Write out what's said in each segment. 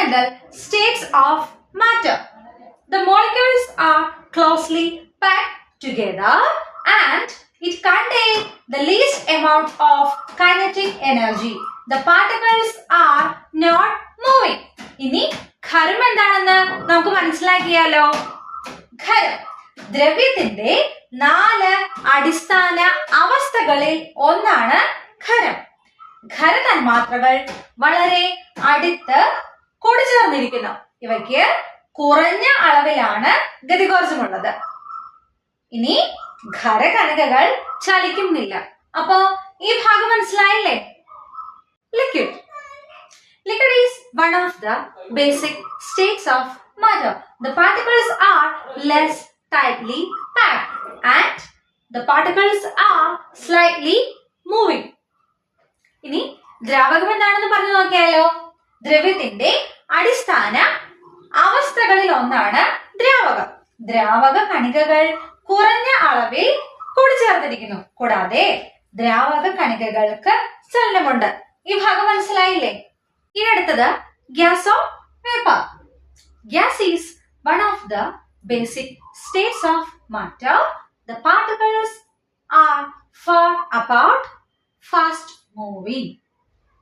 fundamental states of matter. The molecules are closely packed together and it contains the least amount of kinetic energy. The particles are not moving. ഇനി ഖരം എന്താണെന്ന് നമുക്ക് മനസ്സിലാക്കിയാലോ? ഖരം ദ്രവ്യത്തിന്റെ 4 അടിസ്ഥാന അവസ്ഥകളിൽ ഒന്നാണ് ഖരം. ഖരതന്മാത്രകൾ വളരെ അടുത്ത് കൂടിച്ചേർന്നിരിക്കുന്നു. ഇവയ്ക്ക് കുറഞ്ഞ അളവിലാണ് ഗതികോർജമുള്ളത്. ഇനി ഖരകണികകൾ ചലിക്കുന്നില്ല. അപ്പോ ഈ ഭാഗം മനസ്സിലായില്ലേ? Liquid. Liquid is one of the basic states of matter. The particles are less tightly packed and the particles are slightly moving. ഇനി ദ്രാവകം എന്താണെന്ന് പറഞ്ഞു നോക്കിയാലോ? ദ്രവ്യത്തിന്റെ അടിസ്ഥാന അവസ്ഥകളിൽ ഒന്നാണ് ദ്രാവകം. ദ്രാവക കണികകൾ കുറഞ്ഞ അളവിൽ കൂടിച്ചേർന്നിരിക്കുന്നു. കൂടാതെ ദ്രാവക കണികകൾക്ക് ചലനമുണ്ട്. ഈ ഭാഗം മനസ്സിലായില്ലേ? ഇനി അടുത്തത് gas or vapour. Gas is one of the basic states of matter. The particles are far apart, fast moving.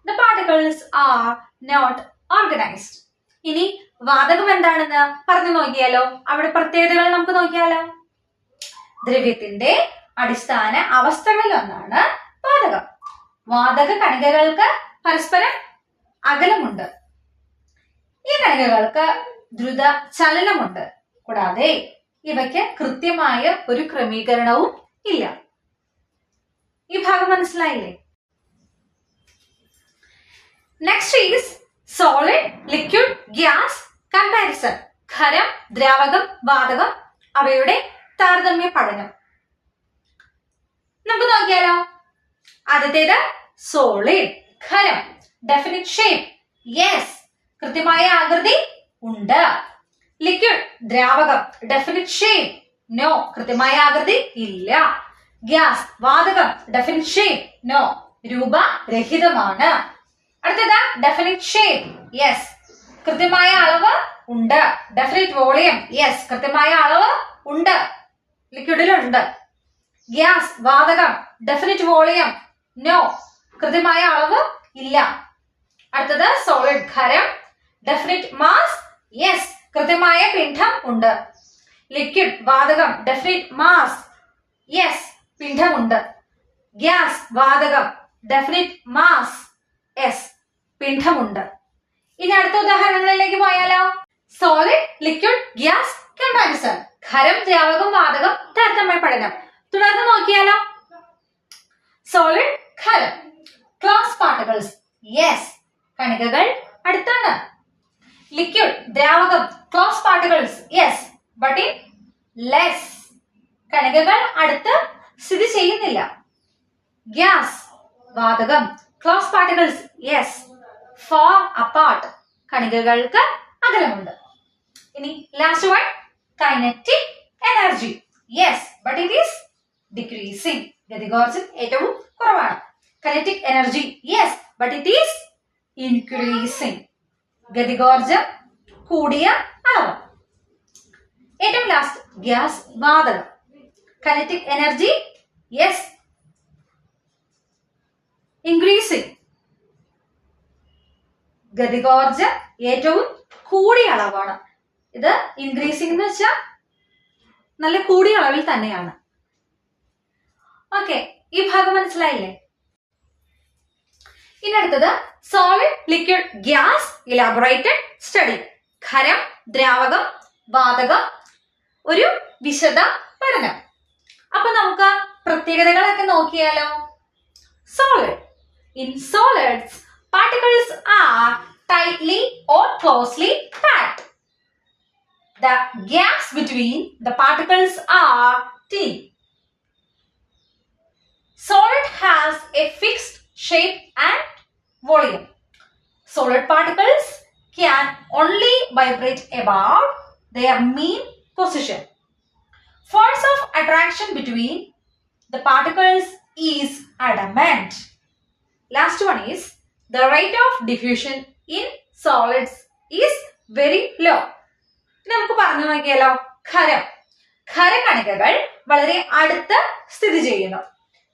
The particles are not organised. ഇനി വാതകം എന്താണെന്ന് പറഞ്ഞു നോക്കിയാലോ? അവിടെ പ്രത്യേകതകൾ നമുക്ക് നോക്കിയാലോ? ദ്രവ്യത്തിന്റെ അടിസ്ഥാന അവസ്ഥകളിൽ ഒന്നാണ് വാതകം. വാതക കണികകൾക്ക് പരസ്പരം അകലമുണ്ട്. ഈ കണികകൾക്ക് ദ്രുത ചലനമുണ്ട്. കൂടാതെ ഇവയ്ക്ക് കൃത്യമായ ഒരു ക്രമീകരണവും ഇല്ല. ഈ ഭാഗം മനസ്സിലായില്ലേ? Next is solid, liquid, gas comparison. ഖരം, ദ്രാവകം, വാതകം അവയുടെ താരതമ്യ പഠനം നമുക്ക് നോക്കിയാലോ? ആദ്യത്തേത് സോളിഡ്, ഖരം. ഡെഫിനിറ്റ് ഷേപ്പ്, യെസ്, കൃത്യമായ ആകൃതി ഉണ്ട്. ലിക്വിഡ്, ദ്രാവകം. ഡെഫിനിറ്റ് ഷേപ്പ്, നോ, കൃത്യമായ ആകൃതി ഇല്ല. ഗ്യാസ്, വാതകം. ഡെഫിനിറ്റ് ഷേപ്പ്, നോ, രൂപരഹിതമാണ്. അടുത്തത് ഡെഫിനിറ്റ് ഷേപ്പ്, യെസ്, കൃത്യമായ അളവ് ഉണ്ട്. ഡെഫിനിറ്റ് വോളിയം, യെസ്, കൃത്യമായ അളവ് ഉണ്ട്, ലിക്വിഡിലുണ്ട്. ഗ്യാസ്, വാതകം. ഡെഫിനിറ്റ് വോളിയം, നോ, കൃത്യമായ അളവ് ഇല്ല. അടുത്തത് സോളിഡ്, ഖരം. ഡെഫിനിറ്റ് മാസ്, യെസ്, കൃത്യമായ പിണ്ഡം ഉണ്ട്. ലിക്വിഡ്, വാതകം. ഡെഫിനിറ്റ് മാസ്, യെസ്, പിണ്ഡമുണ്ട്. ഗ്യാസ്, വാതകം. ഡെഫിനിറ്റ് മാസ്, യെസ്, പിണ്ഡമുണ്ട്. ഇനി അടുത്ത ഉദാഹരണങ്ങളിലേക്ക് പോയാലോ? Solid, liquid, gas comparison. ഖരം, ദ്രാവകം, വാതകം താരതമ്യ പഠനം. തുടർന്ന് നോക്കിയാലോ? സോളിഡ്, ഖരം. ക്ലോസ് പാർട്ടിക്കിൾസ്, യെസ്, കണികകൾ അടുത്താണ്. ലിക്വിഡ്, ദ്രാവകം. Close particles, yes, but in less, കണികകൾ അടുത്ത് സ്ഥിതി ചെയ്യുന്നില്ല. ഗ്യാസ്, വാതകം. Close particles, yes, far apart, കണികകൾക്ക് അകലമുണ്ട്. ഇനി last one, kinetic energy, yes, but it is decreasing. ഗതികോർജം ഏറ്റവും കുറവാണ്. Kinetic energy, yes, but it is increasing. ഗതികോർജം കൂടിയ അളവ്. ഏറ്റവും ലാസ്റ്റ് ഗ്യാസ്, വാതകം. Kinetic energy, yes, increasing. ഗതികോർജം ഏറ്റവും കൂടിയ അളവാണ്. ഇത് ഇൻക്രീസിംഗ് എന്ന് വെച്ചാൽ നല്ല കൂടിയ അളവിൽ തന്നെയാണ്. ഓക്കെ, ഈ ഭാഗം മനസ്സിലായില്ലേ? ഇനി അടുത്തത് solid, liquid, gas elaborated study. ഖരം, ദ്രാവകം, വാതകം ഒരു വിശദ പഠനം. അപ്പൊ നമുക്ക് പ്രത്യേകതകളൊക്കെ നോക്കിയാലോ? Solid. In solids, particles are tightly or closely packed. The gaps between the particles are thin. Solid has a fixed shape and volume. Solid particles can only vibrate about their mean position. Force of attraction between the particles is adamant. Last one is the rate of diffusion in solids is very low. നമുക്ക് പറഞ്ഞു നോക്കിയാലോ, ഖരം. ഖരകണികകൾ വളരെ അടുത്ത് സ്ഥിതി ചെയ്യുന്നു.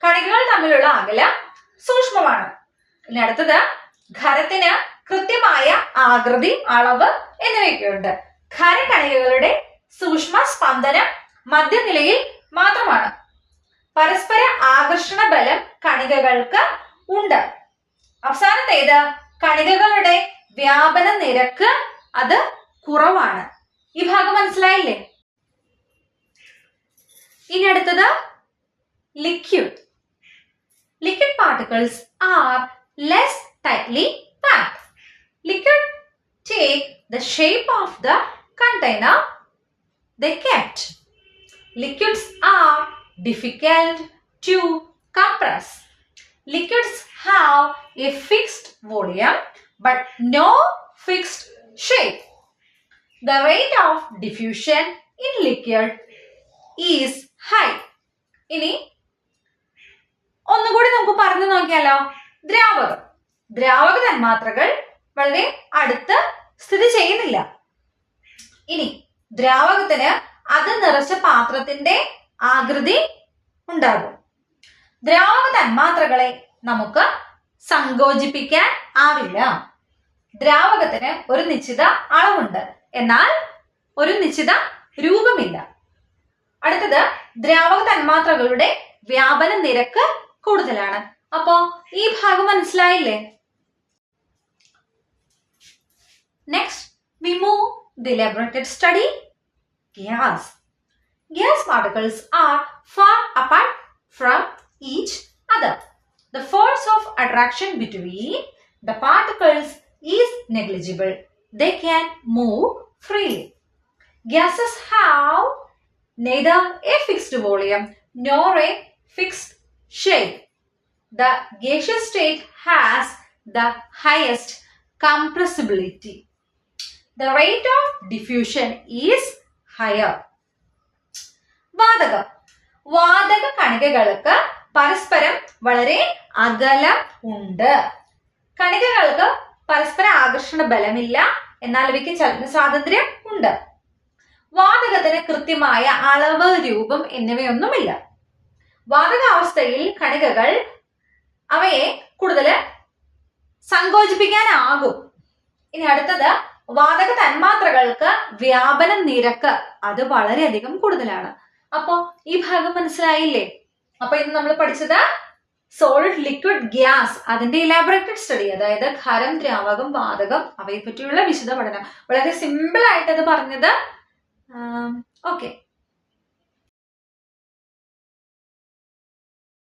കണികകൾ തമ്മിലുള്ള അകലം സൂക്ഷ്മമാണ്. ഇനി അടുത്തത്, ഖരത്തിന് കൃത്യമായ ആകൃതി, അളവ് എന്നിവയൊക്കെയുണ്ട്. ഖരകണികകളുടെ സൂക്ഷ്മ സ്പന്ദനം മധ്യനിലയിൽ മാത്രമാണ്. പരസ്പര ആകർഷണ ബലം കണികകൾക്ക് ഉണ്ട്. അവസാനത്തേത്, കണികകളുടെ വ്യാപന നിരക്ക് അത് കുറവാണ്. ഈ ഭാഗം മനസ്സിലായില്ലേ? ഇനി അടുത്തത് liquid. Liquid particles are less tightly packed. Liquid take the shape of the container they kept. Liquids are difficult to compress. Liquids have a fixed volume but no fixed shape. The rate of diffusion in liquid is high. ഇനി ഒന്നുകൂടി നമുക്ക് പറഞ്ഞു നോക്കിയാലോ, ദ്രാവകം. ദ്രാവക തന്മാത്രകൾ വളരെ അടുത്ത് സ്ഥിതി ചെയ്യുന്നില്ല. ഇനി ദ്രാവകത്തിന് അത് നിറച്ച പാത്രത്തിന്റെ ആകൃതി ഉണ്ടാകും. ദ്രാവക തന്മാത്രകളെ നമുക്ക് സങ്കോചിപ്പിക്കാൻ ആവില്ല. ദ്രാവകത്തിന് ഒരു നിശ്ചിത അളവുണ്ട്, എന്നാൽ ഒരു നിശ്ചിത രൂപമില്ല. അടുത്തത്, ദ്രാവക തന്മാത്രകളുടെ വ്യാപന നിരക്ക് കൂടുതലാണ്. അപ്പോ ഈ ഭാഗം മനസ്സിലായില്ലേ? Next we move the elaborated study, gas. Gas particles are far apart from each other. The force of attraction between the particles is negligible. They can move freely. Gases have neither a fixed volume nor a fixed shape. The gaseous state has the highest compressibility. The rate of diffusion is higher. വാതകം. വാതക കണികകൾക്ക് പരസ്പരം വളരെ അകലം ഉണ്ട്. കണികകൾക്ക് പരസ്പര ആകർഷണ ബലമില്ല, എന്നാൽ ഇവയ്ക്ക് ചലന സ്വാതന്ത്ര്യം ഉണ്ട്. വാതകത്തിന് കൃത്യമായ അളവ്, രൂപം എന്നിവയൊന്നുമില്ല. വാതകാവസ്ഥയിൽ കണികകൾ അവയെ കൂടുതൽ സങ്കോചിപ്പിക്കാനാകും. ഇനി അടുത്തത്, വാതക തന്മാത്രകൾക്ക് വ്യാപന നിരക്ക് അത് വളരെയധികം കൂടുതലാണ്. അപ്പോ ഈ ഭാഗം മനസ്സിലായില്ലേ? അപ്പൊ ഇന്ന് നമ്മൾ പഠിച്ചത് സോളിഡ്, ലിക്വിഡ്, ഗ്യാസ്, അതിന്റെ ഇലാബറേറ്റഡ് സ്റ്റഡി, അതായത് ഖരം, ദ്രാവകം, വാതകം, അവയെ പറ്റിയുള്ള വിശദ പഠനം. വളരെ സിമ്പിൾ ആയിട്ട് അത് പറഞ്ഞത്. ഓക്കെ.